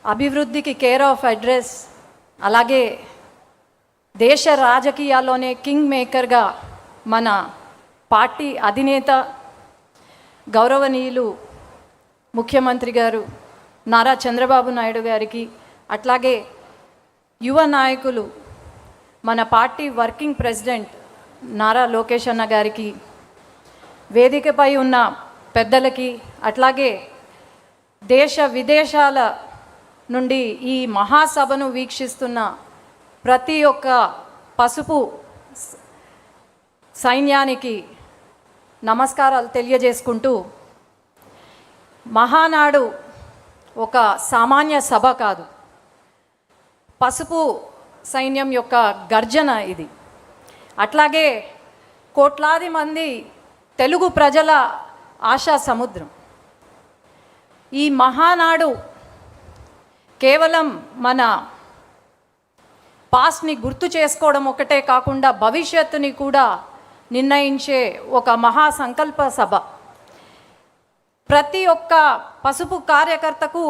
అభివృద్ధికి care of address, అలాగే దేశ రాజకీయాల్లోనే కింగ్ మేకర్గా మన పార్టీ అధినేత గౌరవనీయులు ముఖ్యమంత్రి గారు నారా చంద్రబాబు నాయుడు గారికి, అట్లాగే యువ నాయకులు మన party working president Nara Lokesh అన్న గారికి, వేదికపై ఉన్న పెద్దలకి, అట్లాగే దేశ విదేశాల నుండి ఈ మహాసభను వీక్షిస్తున్న ప్రతి ఒక్క పసుపు సైన్యానికి నమస్కారాలు తెలియజేసుకుంటూ, మహానాడు ఒక సామాన్య సభ కాదు, పసుపు సైన్యం యొక్క గర్జన ఇది. అట్లాగే కోట్లాది మంది తెలుగు ప్రజల ఆశా సముద్రం. ఈ మహానాడు కేవలం మన పాస్ట్ని గుర్తు చేసుకోవడం ఒకటే కాకుండా భవిష్యత్తుని కూడా నిర్ణయించే ఒక మహాసంకల్ప సభ. ప్రతి ఒక్క పసుపు కార్యకర్తకు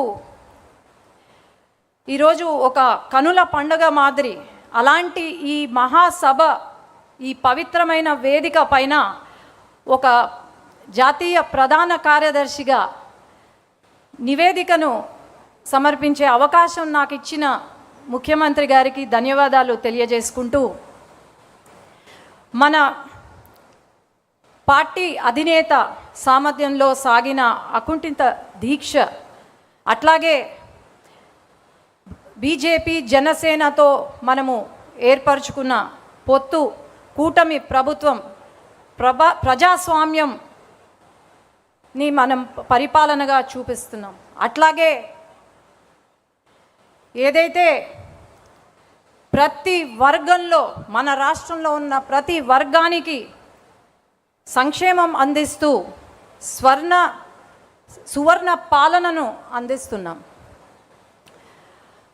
ఈరోజు ఒక కనుల పండుగ మాదిరి. అలాంటి ఈ మహాసభ, ఈ పవిత్రమైన వేదిక పైన ఒక జాతీయ ప్రధాన కార్యదర్శిగా నివేదికను సమర్పించే అవకాశం నాకు ఇచ్చిన ముఖ్యమంత్రి గారికి ధన్యవాదాలు తెలియజేసుకుంటూ, మన పార్టీ అధినేత సామర్థ్యంలో సాగిన అకుంఠిత దీక్ష, అట్లాగే బీజేపీ జనసేనతో మనము ఏర్పరచుకున్న పొత్తు, కూటమి ప్రభుత్వం, ప్రజాస్వామ్యంని మనం పరిపాలనగా చూపిస్తున్నాం. అట్లాగే ఏదైతే ప్రతి వర్గంలో, మన రాష్ట్రంలో ఉన్న ప్రతి వర్గానికి సంక్షేమం అందిస్తూ సువర్ణ పాలనను అందిస్తున్నాం.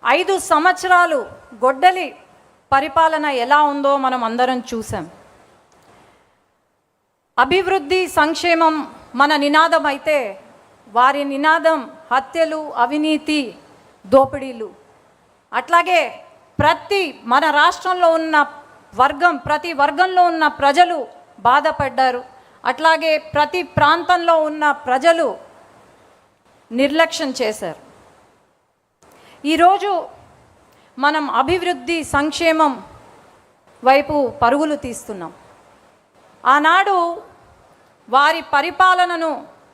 5 సంవత్సరాలు గొడ్డలి పరిపాలన ఎలా ఉందో మనం అందరం చూసాం. అభివృద్ధి, సంక్షేమం మన నినాదం అయితే, వారి నినాదం హత్యలు, అవినీతి, దోపిడీలు. అట్లాగే మన రాష్ట్రంలో ఉన్న ప్రతి వర్గంలో ఉన్న ప్రజలు బాధపడ్డారు. అట్లాగే ప్రతి ప్రాంతంలో ఉన్న ప్రజలు నిర్లక్ష్యం చేశారు. ఈరోజు మనం అభివృద్ధి, సంక్షేమం వైపు పరుగులు తీస్తున్నాం. ఆనాడు వారి పరిపాలనను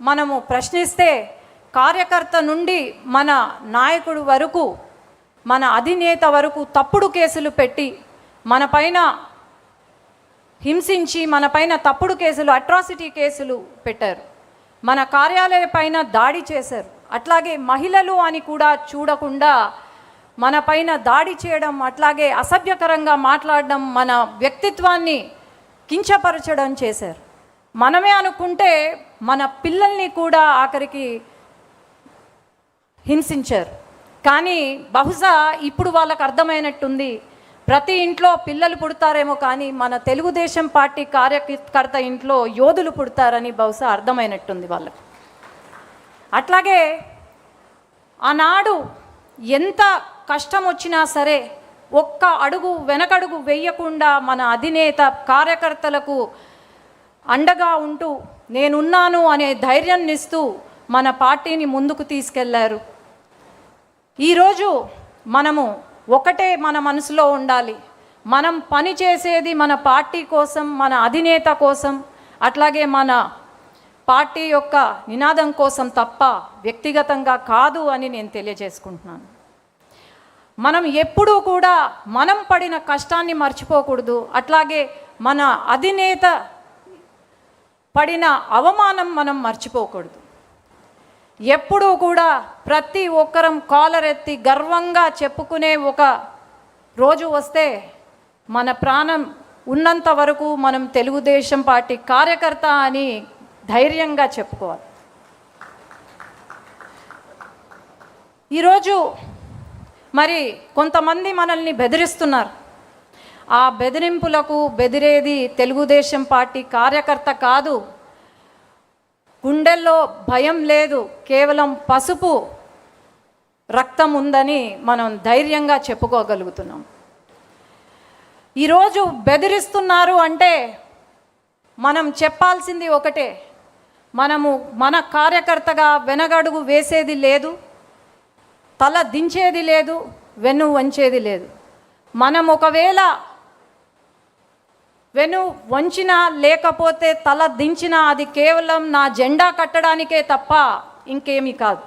మనము ప్రశ్నిస్తే, కార్యకర్త నుండి మన నాయకుడు వరకు, మన అధినేత వరకు తప్పుడు కేసులు పెట్టి, మన పైన హింసించి, మన పైన తప్పుడు కేసులు, అట్రాసిటీ కేసులు పెట్టారు. మన కార్యాలయ పైన దాడి చేశారు. అట్లాగే మహిళలు అని కూడా చూడకుండా మన పైన దాడి చేయడం, అట్లాగే అసభ్యకరంగా మాట్లాడడం, మన వ్యక్తిత్వాన్ని కించపరచడం చేశారు. మనమే అనుకుంటే మన పిల్లల్ని కూడా ఆఖరికి హింసించారు. కానీ బహుశా ఇప్పుడు వాళ్ళకు అర్థమైనట్టుంది, ప్రతి ఇంట్లో పిల్లలు పుడతారేమో కానీ మన తెలుగుదేశం పార్టీ కార్యకర్త ఇంట్లో యోధులు పుడతారని బహుశా అర్థమైనట్టుంది వాళ్ళకు. అట్లాగే ఆనాడు ఎంత కష్టం వచ్చినా సరే ఒక్క అడుగు వెనకడుగు వేయకుండా మన అధినేత కార్యకర్తలకు అండగా ఉంటూ, నేనున్నాను అనే ధైర్యాన్ని ఇస్తూ మన పార్టీని ముందుకు తీసుకెళ్లారు. ఈరోజు మనము ఒకటే మన మనసులో ఉండాలి, మనం పని చేసేది మన పార్టీ కోసం, మన అధినేత కోసం, అట్లాగే మన పార్టీ యొక్క నినాదం కోసం తప్ప వ్యక్తిగతంగా కాదు అని నేను తెలియజేసుకుంటున్నాను. మనం ఎప్పుడూ కూడా మనం పడిన కష్టాన్ని మర్చిపోకూడదు. అట్లాగే మన అధినేత పడిన అవమానం మనం మర్చిపోకూడదు. ఎప్పుడూ కూడా ప్రతి ఒక్కరం కాలరెత్తి గర్వంగా చెప్పుకునే ఒక రోజు వస్తే, మన ప్రాణం ఉన్నంత వరకు మనం తెలుగుదేశం పార్టీ కార్యకర్త అని ధైర్యంగా చెప్పుకోవాలి. ఈరోజు మరి కొంతమంది మనల్ని బెదిరిస్తున్నారు. ఆ బెదిరింపులకు బెదిరేది తెలుగుదేశం పార్టీ కార్యకర్త కాదు. గుండెల్లో భయం లేదు, కేవలం పసుపు రక్తం ఉందని మనం ధైర్యంగా చెప్పుకోగలుగుతున్నాం. ఈరోజు బెదిరిస్తున్నారు అంటే మనం చెప్పాల్సింది ఒకటే, మనము మన కార్యకర్తగా వెనగడుగు వేసేది లేదు, తల దించేది లేదు, వెన్ను వంచేది లేదు. మనం ఒకవేళ వెను వంచినా లేకపోతే తల దించినా అది కేవలం నా జెండా కట్టడానికే తప్ప ఇంకేమీ కాదు.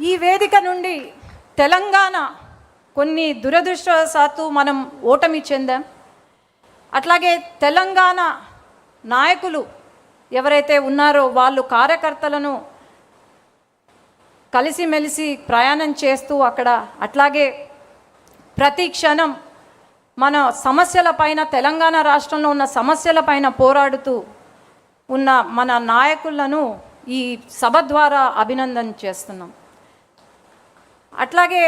ఈ వేదిక నుండి తెలంగాణ కొన్ని దురదృష్టవశాత్తు మనం ఓటమి చెందాం. అట్లాగే తెలంగాణ నాయకులు ఎవరైతే ఉన్నారో వాళ్ళు కార్యకర్తలను కలిసిమెలిసి ప్రయాణం చేస్తూ అక్కడ అట్లాగే ప్రతి క్షణం మన సమస్యలపైన, తెలంగాణ రాష్ట్రంలో ఉన్న సమస్యలపైన పోరాడుతూ ఉన్న మన నాయకులను ఈ సభ ద్వారా అభినందన చేస్తున్నాం. అట్లాగే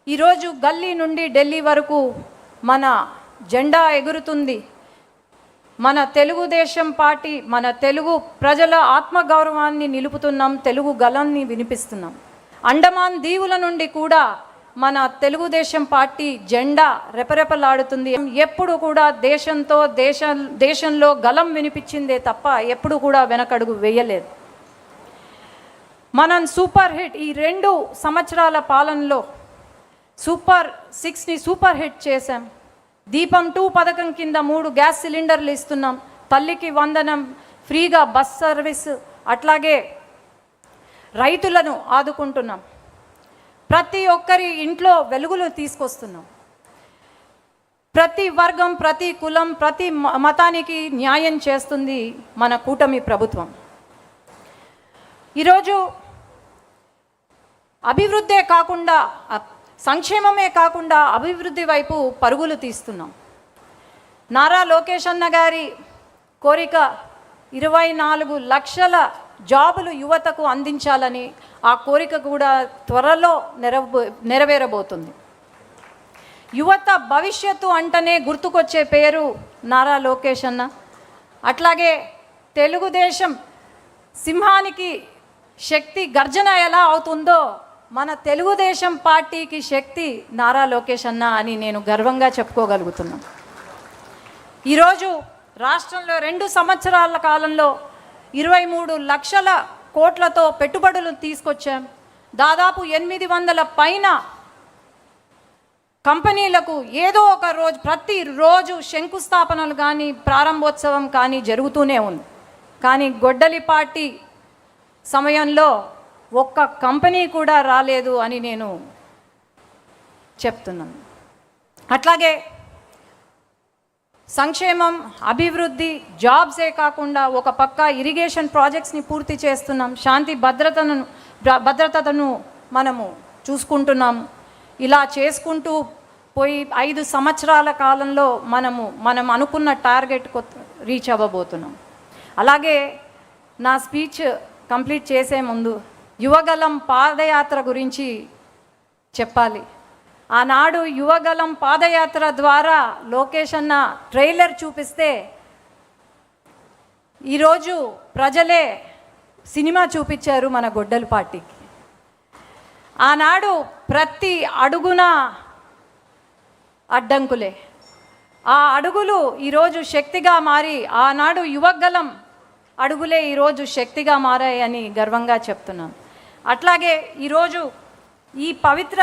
ఈరోజు గల్లీ నుండి ఢిల్లీ వరకు మన జెండా ఎగురుతుంది. మన తెలుగుదేశం పార్టీ, మన తెలుగు ప్రజల ఆత్మగౌరవాన్ని నిలుపుతున్నాం, తెలుగు గళాన్ని వినిపిస్తున్నాం. అండమాన్ దీవుల నుండి కూడా మన తెలుగుదేశం పార్టీ జెండా రెపరెపలాడుతుంది. ఎప్పుడు కూడా దేశంలో గళం వినిపించిందే తప్ప ఎప్పుడు కూడా వెనకడుగు వేయలేదు. మనం సూపర్ హిట్ ఈ 2 సంవత్సరాల పాలనలో సూపర్ 6ని సూపర్ హిట్ చేశాం. దీపం 2 పథకం కింద 3 గ్యాస్ సిలిండర్లు ఇస్తున్నాం. తల్లికి వందనం, ఫ్రీగా బస్ సర్వీస్, అట్లాగే రైతులను ఆదుకుంటున్నాం. ప్రతి ఒక్కరి ఇంట్లో వెలుగులు తీసుకొస్తున్నాం. ప్రతి వర్గం, ప్రతి కులం, ప్రతి మతానికి న్యాయం చేస్తుంది మన కూటమి ప్రభుత్వం. ఈరోజు అభివృద్ధే కాకుండా, సంక్షేమమే కాకుండా అభివృద్ధి వైపు పరుగులు తీస్తున్నాం. నారా లోకేష్ అన్న గారి కోరిక 24 లక్షల జాబులు యువతకు అందించాలని, ఆ కోరిక కూడా త్వరలో నెరవేరబోతుంది. యువత భవిష్యత్తు అంటనే గుర్తుకొచ్చే పేరు నారా లోకేష్ అన్న. అట్లాగే తెలుగుదేశం సింహానికి శక్తి గర్జన ఎలా అవుతుందో మన తెలుగుదేశం పార్టీకి శక్తి నారా లోకేష్ అన్న అని నేను గర్వంగా చెప్పుకోగలుగుతున్నాను. ఈరోజు రాష్ట్రంలో 2 సంవత్సరాల కాలంలో 23 లక్షల కోట్లతో పెట్టుబడులు తీసుకొచ్చాం. దాదాపు 800 పైన కంపెనీలకు ఏదో ఒక రోజు, ప్రతిరోజు శంకుస్థాపనలు కానీ ప్రారంభోత్సవం కానీ జరుగుతూనే ఉంది. కానీ గొడ్డలి పార్టీ సమయంలో ఒక్క కంపెనీ కూడా రాలేదు అని నేను చెప్తున్నాను. అట్లాగే సంక్షేమం, అభివృద్ధి, జాబ్సే కాకుండా ఒక పక్క ఇరిగేషన్ ప్రాజెక్ట్స్ని పూర్తి చేస్తున్నాం. శాంతి భద్రతను మనము చూసుకుంటున్నాము. ఇలా చేసుకుంటూ పోయి 5 సంవత్సరాల కాలంలో మనం అనుకున్న టార్గెట్ రీచ్ అవ్వబోతున్నాం. అలాగే నా స్పీచ్ కంప్లీట్ చేసే ముందు యువగలం పాదయాత్ర గురించి చెప్పాలి. ఆనాడు యువగలం పాదయాత్ర ద్వారా లోకేష్ అన్న ట్రైలర్ చూపిస్తే ఈరోజు ప్రజలే సినిమా చూపించారు మన గొడ్డలి పార్టీకి. ఆనాడు ప్రతి అడుగున అడ్డంకులే, ఆ అడుగులు ఈరోజు శక్తిగా మారి, ఆనాడు యువగలం అడుగులే ఈరోజు శక్తిగా మారాయని గర్వంగా చెప్తున్నాను. అట్లాగే ఈరోజు ఈ పవిత్ర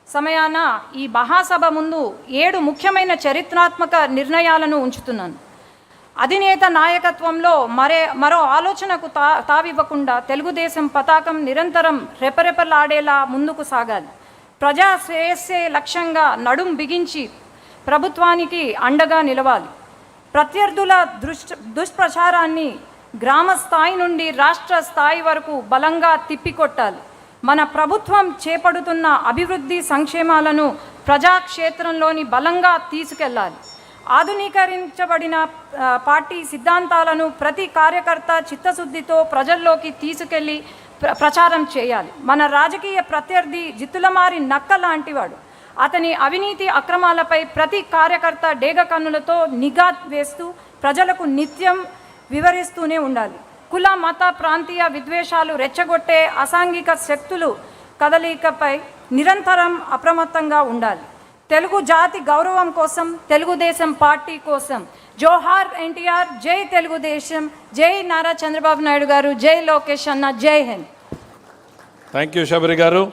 సమయాన ఈ మహాసభ ముందు 7 ముఖ్యమైన చరిత్రాత్మక నిర్ణయాలను ఉంచుతున్నాను. అధినేత నాయకత్వంలో మరో ఆలోచనకు తావివ్వకుండా తెలుగుదేశం పతాకం నిరంతరం రెపరెపలాడేలా ముందుకు సాగాలి. ప్రజా శ్రేయస్సే లక్ష్యంగా నడుం బిగించి ప్రభుత్వానికి అండగా నిలవాలి. ప్రత్యర్థుల దుష్ప్రచారాన్ని గ్రామ స్థాయి నుండి రాష్ట్ర స్థాయి వరకు బలంగా తిప్పికొట్టాలి. మన ప్రభుత్వం చేపడుతున్న అభివృద్ధి సంక్షేమాలను ప్రజాక్షేత్రంలోని బలంగా తీసుకెళ్లాలి. ఆధునీకరించబడిన పార్టీ సిద్ధాంతాలను ప్రతి కార్యకర్త చిత్తశుద్ధితో ప్రజల్లోకి తీసుకెళ్లి ప్రచారం చేయాలి. మన రాజకీయ ప్రత్యర్థి జిత్తులమారి నక్క లాంటివాడు. అతని అవినీతి అక్రమాలపై ప్రతి కార్యకర్త డేగ కన్నులతో నిఘా వేస్తూ ప్రజలకు నిత్యం వివరిస్తూనే ఉండాలి. కుల మత ప్రాంతీయ విద్వేషాలు రెచ్చగొట్టే అసాంఘిక శక్తులు కదలికపై నిరంతరం అప్రమత్తంగా ఉండాలి. తెలుగు జాతి గౌరవం కోసం, తెలుగుదేశం పార్టీ కోసం జోహార్ ఎన్టీఆర్, జై తెలుగుదేశం, జై నారా చంద్రబాబు నాయుడు గారు, జై లోకేష్ అన్న, జై హింద్. థ్యాంక్ యూ శబరి గారు.